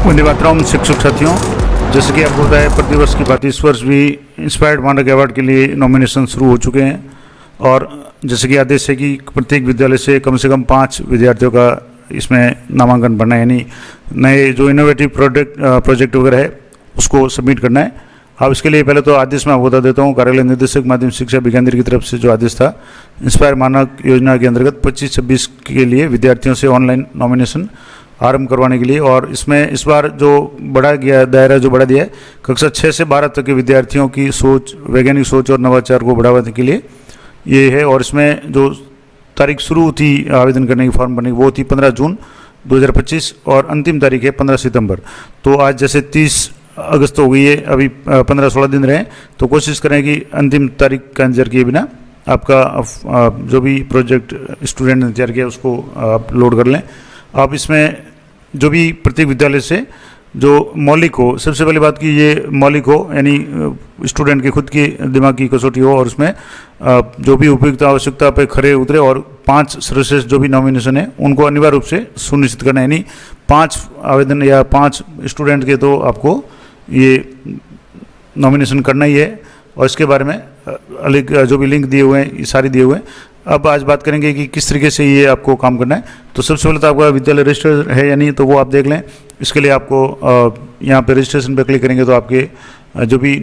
वंदे मातरम। शिक्षक साथियों, जैसे कि आपको पता है प्रतिवर्ष की बात इस वर्ष भी इंस्पायर्ड मानक अवार्ड के लिए नॉमिनेशन शुरू हो चुके हैं और जैसे कि आदेश है कि प्रत्येक विद्यालय से कम 5 विद्यार्थियों का इसमें नामांकन भरना है, यानी नए जो इनोवेटिव प्रोजेक्ट वगैरह है उसको सबमिट करना है। अब इसके लिए पहले तो आदेश मैं आपको बता देता हूँ। कार्यालय निदेशक माध्यमिक शिक्षा विज्ञान की तरफ से जो आदेश था, इंस्पायर मानक योजना के अंतर्गत 25-26 के लिए विद्यार्थियों से ऑनलाइन नॉमिनेशन आरंभ करवाने के लिए, और इसमें इस बार जो बढ़ा गया दायरा जो बढ़ा दिया है, कक्षा 6 से 12 तक के विद्यार्थियों की सोच, वैज्ञानिक सोच और नवाचार को बढ़ावा देने के लिए ये है। और इसमें जो तारीख शुरू थी आवेदन करने की फॉर्म भरने की, वो थी 15 जून 2025 और अंतिम तारीख है 15 सितंबर। तो आज जैसे 30 अगस्त हो गई है, अभी 15-16 दिन रहे, तो कोशिश करें कि अंतिम तारीख का इंतजार किए बिना आपका जो भी प्रोजेक्ट स्टूडेंट ने तैयार किया उसको आप लोड कर लें। आप इसमें जो भी प्रत्येक विद्यालय से जो मौलिक हो, सबसे पहली बात कि ये मौलिक हो, यानी स्टूडेंट की खुद की दिमाग की कसौटी हो और उसमें जो भी उपयुक्त आवश्यकता पे खरे उतरे, और 5 सर्वश्रेष्ठ जो भी नॉमिनेशन है उनको अनिवार्य रूप से सुनिश्चित करना है। यानी 5 आवेदन या 5 स्टूडेंट के तो आपको ये नॉमिनेशन करना ही है, और इसके बारे में अलग जो भी लिंक दिए हुए हैं ये सारे दिए हुए हैं। अब आज बात करेंगे कि किस तरीके से ये आपको काम करना है। तो सबसे पहले तो आपका विद्यालय रजिस्टर है या नहीं, तो वो आप देख लें। इसके लिए आपको यहाँ पे रजिस्ट्रेशन पे क्लिक करेंगे तो आपके जो भी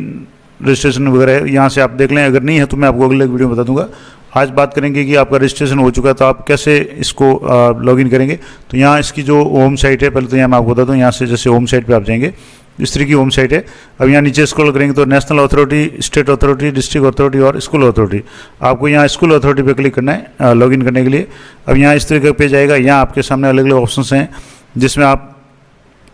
रजिस्ट्रेशन वगैरह है यहाँ से आप देख लें। अगर नहीं है तो मैं आपको अगले वीडियो में बता दूंगा। आज बात करेंगे कि आपका रजिस्ट्रेशन हो चुका है तो आप कैसे इसको लॉगिन करेंगे। तो यहाँ इसकी जो होम साइट है, पहले तो यहाँ मैं आपको बता दूँ, यहाँ से जैसे होम साइट पर आप जाएंगे, इस तरह की होम साइट है। अब यहाँ नीचे स्क्रॉल करेंगे तो national authority, state authority, district authority और स्कूल अथॉरिटी, आपको यहाँ स्कूल अथॉरिटी पे क्लिक करना है लॉगिन करने के लिए। अब यहाँ इस तरह का पेज आएगा। यहाँ आपके सामने अलग अलग ऑप्शंस हैं जिसमें आप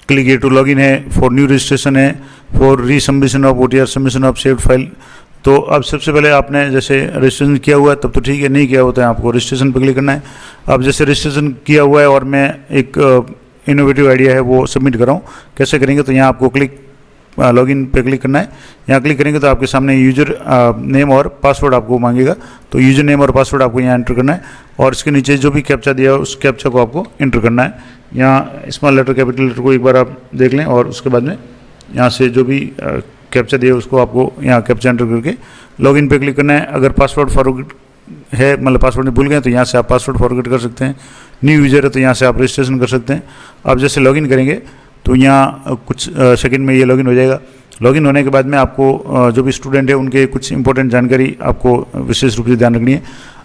क्लिक ये टू लॉगिन है, फॉर न्यू रजिस्ट्रेशन है, फॉर री submission of OTR, submission of saved file. तो अब सबसे पहले आपने जैसे रजिस्ट्रेशन किया हुआ है तब तो ठीक है, नहीं किया होता है आपको रजिस्ट्रेशन पर क्लिक करना है। अब जैसे रजिस्ट्रेशन किया हुआ है और मैं एक इनोवेटिव आइडिया है वो सबमिट कर रहा हूँ, कैसे करेंगे तो यहाँ आपको क्लिक लॉगिन पे क्लिक करना है। यहाँ क्लिक करेंगे तो आपके सामने यूजर नेम और पासवर्ड आपको मांगेगा, तो यूजर नेम और पासवर्ड आपको यहाँ एंटर करना है और इसके नीचे जो भी कैप्चा दिया है उस कैप्चा को आपको एंटर करना है। यहाँ स्मॉल लेटर कैपिटल लेटर को एक बार आप देख लें और उसके बाद में यहाँ से जो भी कैप्चा दिया है उसको आपको यहाँ कैप्चा एंटर करके लॉगिन पे क्लिक करना है। अगर पासवर्ड फॉरगेट है, मतलब पासवर्ड नहीं भूल गए, तो यहाँ से आप पासवर्ड फॉरगेट कर सकते हैं। न्यू यूजर है तो यहाँ से आप रजिस्ट्रेशन कर सकते हैं। आप जैसे लॉगिन करेंगे तो यहाँ कुछ सेकंड में ये लॉगिन हो जाएगा। लॉगिन होने के बाद में आपको जो भी स्टूडेंट है उनके कुछ इंपॉर्टेंट जानकारी आपको विशेष रूप से ध्यान रखनी है।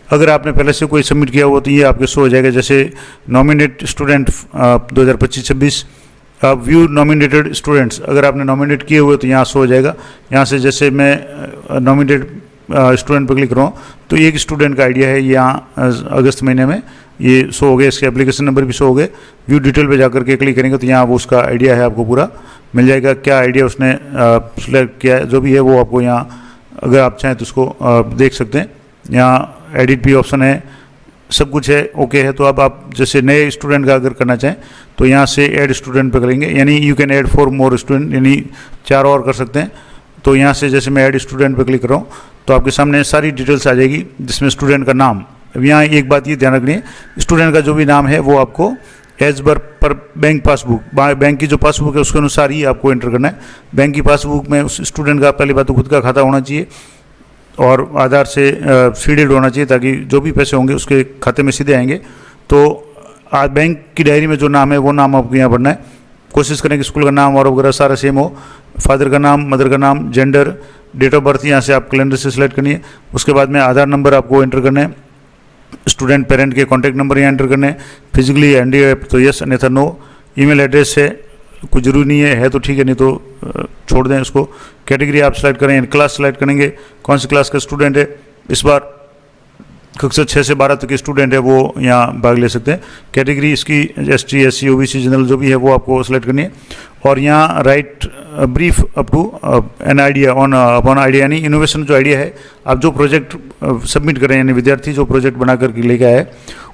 अगर आपने पहले से कोई सबमिट किया हुआ तो ये आपके शो हो जाएगा, जैसे नॉमिनेट स्टूडेंट 2025-26। आप व्यू नॉमिनेटेड स्टूडेंट्स, अगर आपने नॉमिनेट किए हुए तो यहाँ शो हो जाएगा। यहाँ से जैसे मैं नॉमिनेटेड स्टूडेंट पर क्लिक कर रहा हूँ तो एक स्टूडेंट का आइडिया है, यहाँ अगस्त महीने में ये शो हो गया, इसके एप्लीकेशन नंबर भी शो हो गए। व्यू डिटेल पे जाकर के क्लिक करेंगे तो यहाँ वो उसका आइडिया है आपको पूरा मिल जाएगा, क्या आइडिया उसने सिलेक्ट किया है, जो भी है वो आपको यहाँ अगर आप चाहें तो उसको देख सकते हैं। यहाँ एडिट भी ऑप्शन है, सब कुछ है, ओके है। तो अब आप जैसे नए स्टूडेंट का अगर करना चाहें तो यहाँ से ऐड स्टूडेंट पे करेंगे, यानी you can add 4 more student, यानी 4 और कर सकते हैं। तो यहाँ से जैसे मैं ऐड स्टूडेंट पे क्लिक कर रहा हूँ तो आपके सामने सारी डिटेल्स आ जाएगी जिसमें स्टूडेंट का नाम। अब यहाँ एक बात ये ध्यान रखनी है, स्टूडेंट का जो भी नाम है वो आपको as per bank passbook, bank की जो पासबुक है उसके अनुसार ही आपको एंटर करना है। बैंक की पासबुक में उस स्टूडेंट का पहली बात तो खुद का खाता होना चाहिए और आधार से सीडेड होना चाहिए, ताकि जो भी पैसे होंगे उसके खाते में सीधे आएंगे। तो आज बैंक की डायरी में जो नाम है वो नाम आपको यहाँ भरना है। कोशिश करें कि स्कूल का नाम और वगैरह सारा सेम हो। फादर का नाम, मदर का नाम, जेंडर, डेट ऑफ बर्थ यहाँ से आप कैलेंडर से सिलेक्ट करनी है। उसके बाद में आधार नंबर आपको एंटर करना है, स्टूडेंट पेरेंट के कॉन्टैक्ट नंबर यहाँ एंटर करने हैं। फिजिकली हैंडीकैप तो यस, अन्यथा नो। ईमेल एड्रेस है, कुछ जरूरी नहीं है तो ठीक है, नहीं तो छोड़ दें उसको। कैटेगरी आप सेलेक्ट करें, क्लास सेलेक्ट करेंगे, कौन सी क्लास का स्टूडेंट है। इस बार कक्षा 6 से 12 तक के स्टूडेंट है वो यहाँ भाग ले सकते हैं। कैटेगरी इसकी ST, SC, OBC, जनरल जो भी है वो आपको सेलेक्ट करनी है। और यहाँ write brief up to an idea on upon idea, यानी इनोवेशन जो आइडिया है, आप जो प्रोजेक्ट सबमिट करें, यानी विद्यार्थी जो प्रोजेक्ट बना करके लेके आए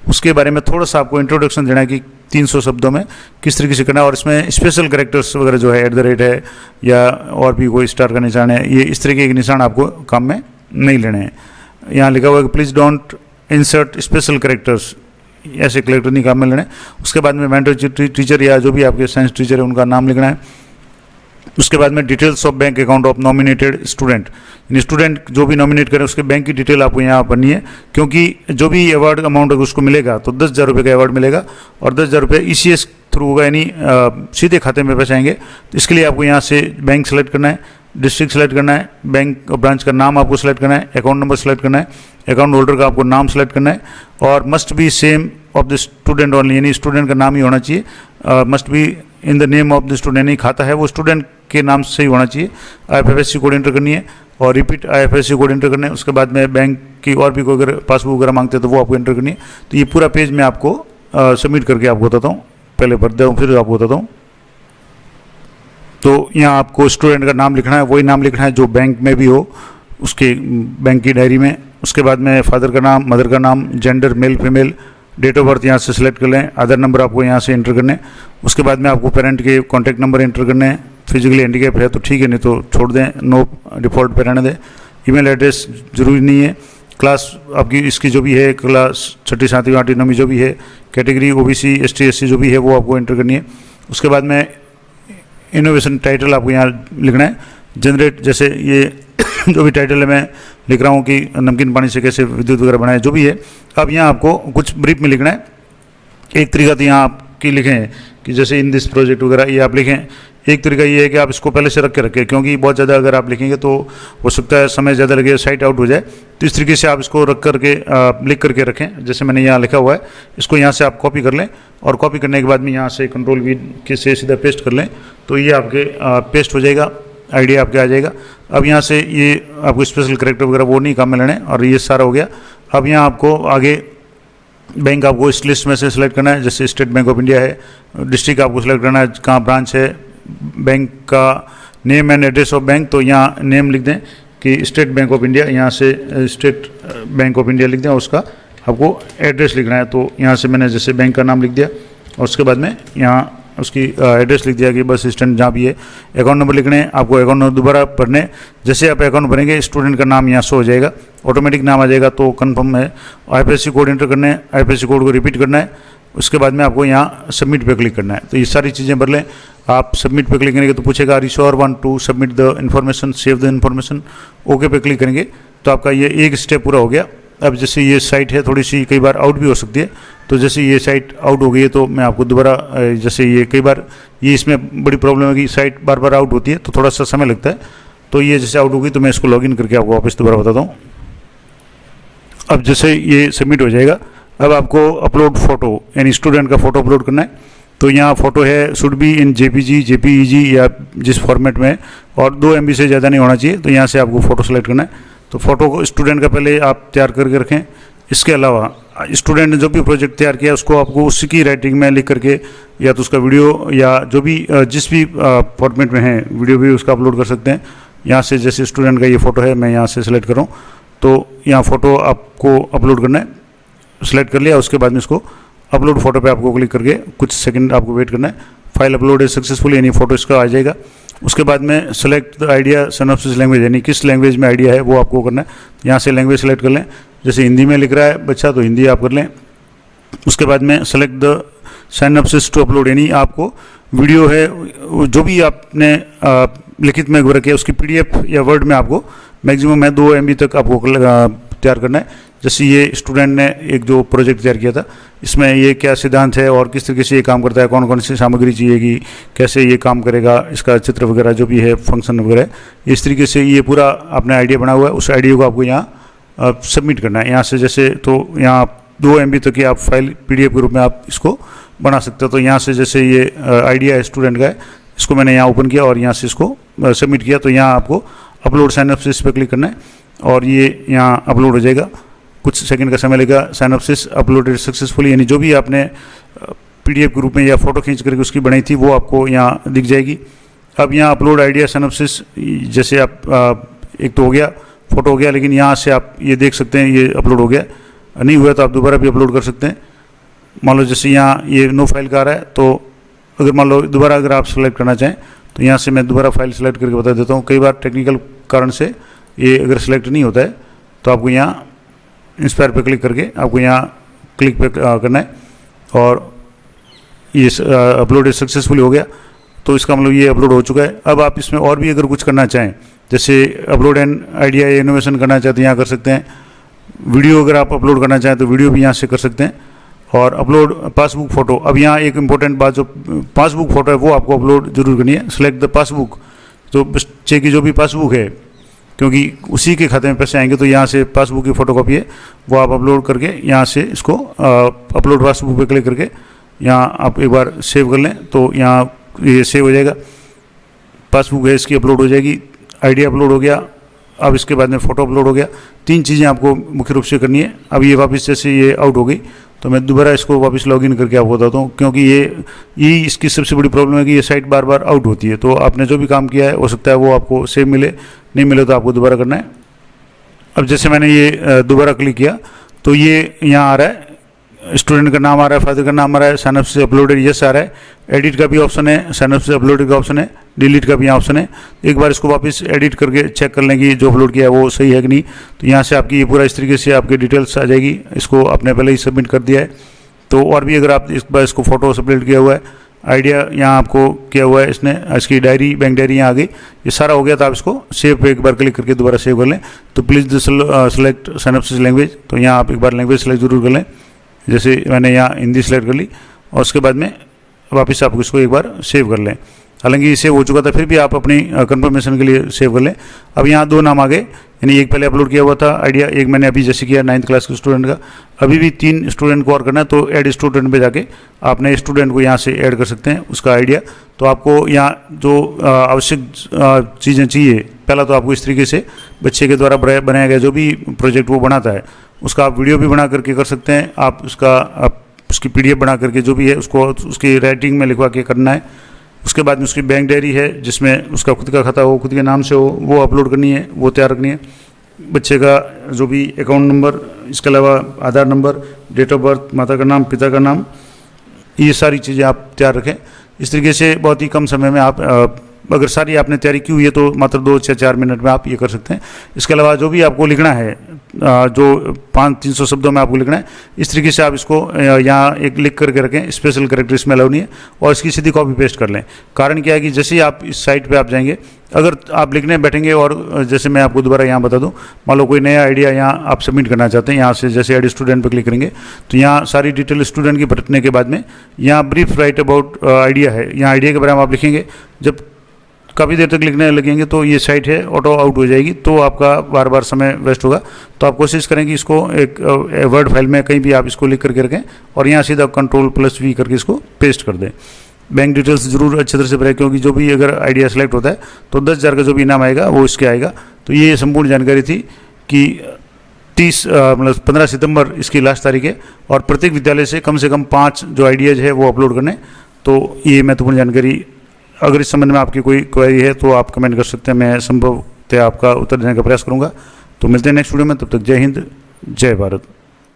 उसके बारे में थोड़ा सा आपको इंट्रोडक्शन देना है कि 300 शब्दों में किस तरीके से करना है। और इसमें स्पेशल कैरेक्टर्स वगैरह जो है, @ है या और भी कोई स्टार का निशान है, ये इस तरीके के निशान आपको काम में नहीं लेने हैं। यहाँ लिखा हुआ है कि please don't insert special characters, ऐसे कलेक्टर नहीं काम में लेना है। उसके बाद में मेंटर टीचर या जो भी आपके साइंस टीचर है उनका नाम लिखना है। उसके बाद में details of bank account of nominated student, यानी स्टूडेंट जो भी नॉमिनेट करें उसके बैंक की डिटेल आपको यहाँ भरनी है, क्योंकि जो भी अवार्ड अमाउंट उसको मिलेगा तो 10,000 रुपये का अवार्ड मिलेगा और 10,000 रुपये ECS थ्रू होगा, यानी सीधे खाते में पैसे आएंगे। तो इसके लिए आपको यहाँ से बैंक सेलेक्ट करना है, डिस्ट्रिक्ट सेलेक्ट करना है, बैंक ब्रांच का नाम आपको सेलेक्ट करना है, अकाउंट नंबर सेलेक्ट करना है, अकाउंट होल्डर का आपको नाम सेलेक्ट करना है और must be same of the student only, यानी स्टूडेंट का नाम ही होना चाहिए। Must be in the name of the student, यानी खाता है वो स्टूडेंट के नाम से ही होना चाहिए। IFSC कोड एंटर करनी है और रिपीट IFSC कोड एंटर करना है। उसके बाद में बैंक की और भी कोई अगर पासबुक वगैरह मांगते हैं तो वो आपको एंटर करनी है। तो ये पूरा पेज मैं आपको सबमिट करके आपको बताता हूँ, पहले भर दूँ फिर आपको बताता हूँ। तो यहाँ आपको स्टूडेंट का नाम लिखना है, वही नाम लिखना है जो बैंक में भी हो उसके बैंक की डायरी में। उसके बाद में फादर का नाम, मदर का नाम, gender male female, date of birth यहाँ से सिलेक्ट कर लें, आधार नंबर आपको यहाँ से एंटर करने। उसके बाद में आपको पेरेंट के कॉन्टैक्ट नंबर एंटर करने हैं। फिजिकली हैंडीकैप है तो ठीक है, नहीं तो छोड़ दें, नो डिफ़ॉल्ट पे रहने दें। ईमेल एड्रेस जरूरी नहीं है। क्लास आपकी इसकी जो भी है, क्लास 6ठी 7वीं 8वीं 9वीं जो भी है, कैटेगरी OBC ST SC जो भी है वो आपको एंटर करनी है। उसके बाद में इनोवेशन टाइटल आपको यहाँ लिखना है, जनरेट, जैसे ये जो भी टाइटल है मैं लिख रहा हूँ कि नमकीन पानी से कैसे विद्युत वगैरह बनाए, जो भी है। अब यहाँ आपको कुछ ब्रीफ में लिखना है। एक तरीका तो यहाँ आपकी लिखें कि जैसे इन दिस प्रोजेक्ट वगैरह ये आप लिखें। एक तरीका ये है कि आप इसको पहले से रख के रखें, क्योंकि बहुत ज़्यादा अगर आप लिखेंगे तो हो सकता है समय ज़्यादा लगे, साइट आउट हो जाए। तो इस तरीके से आप इसको रख करके लिख करके रखें, जैसे मैंने यहाँ लिखा हुआ है। इसको यहाँ से आप कॉपी कर लें और कॉपी करने के बाद में यहाँ से Ctrl+V के से सीधा पेस्ट कर लें, तो ये आपके पेस्ट हो जाएगा, आइडिया आपके आ जाएगा। अब यहाँ से ये आपको स्पेशल करेक्टर वगैरह वो नहीं काम में लेने, और ये सारा हो गया। अब यहाँ आपको आगे बैंक आपको इस लिस्ट में से सिलेक्ट करना है, जैसे स्टेट बैंक ऑफ इंडिया है। डिस्ट्रिक्ट आपको सिलेक्ट करना है, कहाँ ब्रांच है, बैंक का name and address of bank, तो यहाँ नेम लिख दें कि स्टेट बैंक ऑफ इंडिया, यहाँ से स्टेट बैंक ऑफ इंडिया लिख दें और उसका आपको एड्रेस लिखना है। तो यहाँ से मैंने जैसे बैंक का नाम लिख दिया और उसके बाद में यहाँ उसकी एड्रेस लिख दिया कि बस स्टैंड जहाँ भी है। अकाउंट नंबर लिखने हैं आपको, अकाउंट नंबर दोबारा भरने। जैसे आप अकाउंट भरेंगे स्टूडेंट का नाम यहाँ शो हो जाएगा, ऑटोमेटिक नाम आ जाएगा, तो कन्फर्म है। IFSC कोड एंटर करने हैं, IFSC कोड को रिपीट करना है। उसके बाद में आपको यहाँ सबमिट पे क्लिक करना है। तो ये सारी चीज़ें भर लें आप। सबमिट पे क्लिक करेंगे तो पूछेगा are you sure want to submit the information, save the information. Okay पे क्लिक करेंगे तो आपका ये एक स्टेप पूरा हो गया। अब जैसे ये साइट है थोड़ी सी कई बार आउट भी हो सकती है, तो जैसे ये साइट आउट हो गई है तो मैं आपको दोबारा, जैसे ये कई बार ये इसमें बड़ी प्रॉब्लम है कि साइट बार बार आउट होती है तो थोड़ा सा समय लगता है। तो ये जैसे आउट हो गई तो मैं इसको लॉगिन करके आपको वापस दोबारा बताता हूँ। अब जैसे ये सबमिट हो जाएगा, अब आपको अपलोड फोटो, यानी स्टूडेंट का फोटो अपलोड करना है। तो यहाँ फोटो है, should be in JPG, JPEG या जिस फॉर्मेट में, और 2 MB से ज़्यादा नहीं होना चाहिए। तो यहाँ से आपको फ़ोटो सेलेक्ट करना है। तो फोटो को स्टूडेंट का पहले आप तैयार करके रखें। इसके अलावा स्टूडेंट ने जो भी प्रोजेक्ट तैयार किया उसको आपको उसी की राइटिंग में लिख करके, या तो उसका वीडियो या जो भी जिस भी फॉर्मेट में है वीडियो भी उसका अपलोड कर सकते हैं। यहाँ से जैसे स्टूडेंट का ये फ़ोटो है, मैं यहाँ से सिलेक्ट कर रहा हूँ, तो यहाँ फ़ोटो आपको अपलोड करना है। सेलेक्ट कर लिया, उसके बाद में इसको अपलोड फोटो पे आपको क्लिक करके कुछ सेकंड आपको वेट करना है। फाइल अपलोड है सक्सेसफुल, यानी फोटो इसका आ जाएगा। उसके बाद में select the idea synopsis language, यानी किस लैंग्वेज में आइडिया है वो आपको करना है। यहाँ से लैंग्वेज सेलेक्ट कर लें, जैसे हिंदी में लिख रहा है बच्चा तो हिंदी आप कर लें। उसके बाद में select the synopsis to upload, यानी आपको वीडियो है जो भी आपने लिखित में रखे उसकी PDF या वर्ड में आपको मैक्सिमम है 2 MB तक आपको तैयार करना है। जैसे ये स्टूडेंट ने एक जो प्रोजेक्ट तैयार किया था, इसमें ये क्या सिद्धांत है और किस तरीके से ये काम करता है, कौन कौन सी सामग्री चाहिएगी, कैसे ये काम करेगा, इसका चित्र वगैरह जो भी है, फंक्शन वगैरह, इस तरीके से ये पूरा आपने आइडिया बना हुआ है। उस आइडिया को आपको यहाँ सबमिट करना है। यहाँ से जैसे तो यहाँ 2 MB तक की आप फाइल PDF के रूप में आप इसको बना सकते हो। तो यहाँ से जैसे ये आइडिया है स्टूडेंट का है, इसको मैंने यहाँ ओपन किया और यहाँ से इसको सबमिट किया। तो यहाँ आपको अपलोड सिनॉप्सिस पे क्लिक करना है और ये यहाँ अपलोड हो जाएगा। कुछ सेकंड का समय लगेगा। सिनॉप्सिस अपलोडेड सक्सेसफुली, यानी जो भी आपने PDF के रूप में या फोटो खींच करके उसकी बनाई थी वो आपको यहाँ दिख जाएगी। अब यहाँ अपलोड आइडिया सिनॉप्सिस, जैसे आप एक तो हो गया, फोटो हो गया, लेकिन यहाँ से आप ये देख सकते हैं ये अपलोड हो गया। नहीं हुआ तो आप दोबारा भी अपलोड कर सकते हैं। मान लो जैसे यहाँ ये नो फाइल का आ रहा है, तो अगर मान लो दोबारा अगर आप सेलेक्ट करना चाहें तो यहाँ से मैं दोबारा फाइल सेलेक्ट करके बता देता हूँ। कई बार टेक्निकल कारण से ये अगर सेलेक्ट नहीं होता है तो आपको यहाँ इंस्पायर पे क्लिक करके आपको यहाँ क्लिक पे करना है और ये अपलोड सक्सेसफुली हो गया। तो इसका मतलब ये अपलोड हो चुका है। अब आप इसमें और भी अगर कुछ करना चाहें, जैसे अपलोड एंड आइडिया या इनोवेशन करना चाहते हैं यहाँ कर सकते हैं। वीडियो अगर आप अपलोड करना चाहें तो वीडियो भी यहाँ से कर सकते हैं। और अपलोड पासबुक फ़ोटो, अब यहाँ एक इंपॉर्टेंट बात, जो पासबुक फ़ोटो है वो आपको अपलोड जरूर करनी है। सेलेक्ट द पासबुक, तो बच्चे की जो भी पासबुक है, क्योंकि उसी के खाते में पैसे आएंगे, तो यहाँ से पासबुक की फ़ोटोकॉपी है वो आप अपलोड करके यहाँ से इसको अपलोड पासबुक पे क्लिक करके यहाँ आप एक बार सेव कर लें, तो यहाँ ये सेव हो जाएगा। पासबुक है इसकी अपलोड हो जाएगी, आइडिया अपलोड हो गया। अब इसके बाद में फ़ोटो अपलोड हो गया। 3 चीज़ें आपको मुख्य रूप से करनी है। अब ये वापस जैसे ये आउट हो गई तो मैं दोबारा इसको वापस लॉगिन करके आपको बताता हूँ, क्योंकि ये इसकी सबसे बड़ी प्रॉब्लम है कि ये साइट बार बार आउट होती है। तो आपने जो भी काम किया है हो सकता है वो आपको सेव मिले, नहीं मिले तो आपको दोबारा करना है। अब जैसे मैंने ये दोबारा क्लिक किया तो ये यहाँ आ रहा है, स्टूडेंट का नाम आ रहा है, फादर का नाम आ रहा है, साइनअप से अपलोडेड यस आ रहा है, एडिट का भी ऑप्शन है, साइनअप से अपलोडेड का ऑप्शन है, डिलीट का भी यहाँ ऑप्शन है। एक बार इसको वापस एडिट करके चेक कर लें कि जो अपलोड किया है वो सही है कि नहीं। तो यहाँ से आपकी ये पूरा इस तरीके से आपकी डिटेल्स आ जाएगी। इसको आपने पहले ही सबमिट कर दिया है। तो और भी अगर आप इस बार इसको फोटो अपलोड किया हुआ है, आइडिया यहाँ आपको किया हुआ है इसने, इसकी डायरी, बैंक डायरी यहाँ आ गई, ये सारा हो गया। तो आप इसको सेव पे एक बार क्लिक करके दोबारा सेव कर लें। तो प्लीज़ सेलेक्ट साइनअप लैंग्वेज, तो यहाँ आप एक बार लैंग्वेज सेलेक्ट जरूर कर लें। जैसे मैंने यहाँ हिंदी सेलेक्ट कर ली और उसके बाद में वापस आप इसको एक बार सेव कर लें। हालांकि ये सेव हो चुका था, फिर भी आप अपनी कंफर्मेशन के लिए सेव कर लें। अब यहाँ 2 नाम आ गए, यानी एक पहले अपलोड किया हुआ था आइडिया, एक मैंने अभी जैसे किया 9th क्लास के स्टूडेंट का। अभी भी 3 स्टूडेंट को और करना है, तो ऐड स्टूडेंट पे जाके आपने स्टूडेंट को यहाँ से ऐड कर सकते हैं, उसका आइडिया। तो आपको यहाँ जो आवश्यक चीज़ें चाहिए, पहला तो आपको इस तरीके से बच्चे के द्वारा बनाया गया जो भी प्रोजेक्ट वो बनाता है उसका आप वीडियो भी बना करके कर सकते हैं। आप उसकी PDF बना करके जो भी है उसको उसकी राइटिंग में लिखवा के करना है। उसके बाद में उसकी बैंक डायरी है जिसमें उसका खुद का खाता हो, खुद के नाम से हो, वो अपलोड करनी है, वो तैयार रखनी है। बच्चे का जो भी अकाउंट नंबर, इसके अलावा आधार नंबर, डेट ऑफ बर्थ, माता का नाम, पिता का नाम, ये सारी चीज़ें आप तैयार रखें। इस तरीके से बहुत ही कम समय में आप अगर सारी आपने तैयारी की हुई है तो मात्र 2 से 4 मिनट में आप ये कर सकते हैं। इसके अलावा जो भी आपको लिखना है, जो 500-300 शब्दों में आपको लिखना है, इस तरीके से आप इसको यहाँ एक लिख करके रखें। स्पेशल कैरेक्टर इसमें अलाउ नहीं है और इसकी सीधी कॉपी पेस्ट कर लें। कारण क्या है कि जैसे ही आप इस साइट पे आप जाएंगे, अगर आप लिखने बैठेंगे और जैसे मैं आपको दोबारा यहाँ बता दूँ, मान लो कोई नया आइडिया यहाँ आप सबमिट करना चाहते हैं, यहाँ से जैसे एड स्टूडेंट पर क्लिक करेंगे तो यहाँ सारी डिटेल स्टूडेंट की भरने के बाद में यहाँ ब्रीफ राइट अबाउट आइडिया है, यहाँ आइडिया के बारे में आप लिखेंगे। जब काफ़ी देर तक लिखने लगेंगे तो ये साइट है ऑटो आउट हो जाएगी, तो आपका बार बार समय वेस्ट होगा। तो आप कोशिश करें कि इसको एक वर्ड फाइल में कहीं भी आप इसको लिख करके रखें और यहाँ सीधा Ctrl+V करके इसको पेस्ट कर दें। बैंक डिटेल्स जरूर अच्छी तरह से भरें, क्योंकि जो भी अगर आइडिया सेलेक्ट होता है तो 10,000 का जो भी इनाम आएगा वो इसके आएगा। तो ये संपूर्ण जानकारी थी कि 15 सितंबर इसकी लास्ट तारीख है और प्रत्येक विद्यालय से कम 5 जो आइडियाज़ है वो अपलोड करने। तो ये महत्वपूर्ण जानकारी, अगर इस संबंध में आपकी कोई क्वेरी है तो आप कमेंट कर सकते हैं, मैं संभवतः आपका उत्तर देने का प्रयास करूंगा। तो मिलते हैं नेक्स्ट वीडियो में, तब तक जय हिंद, जय भारत।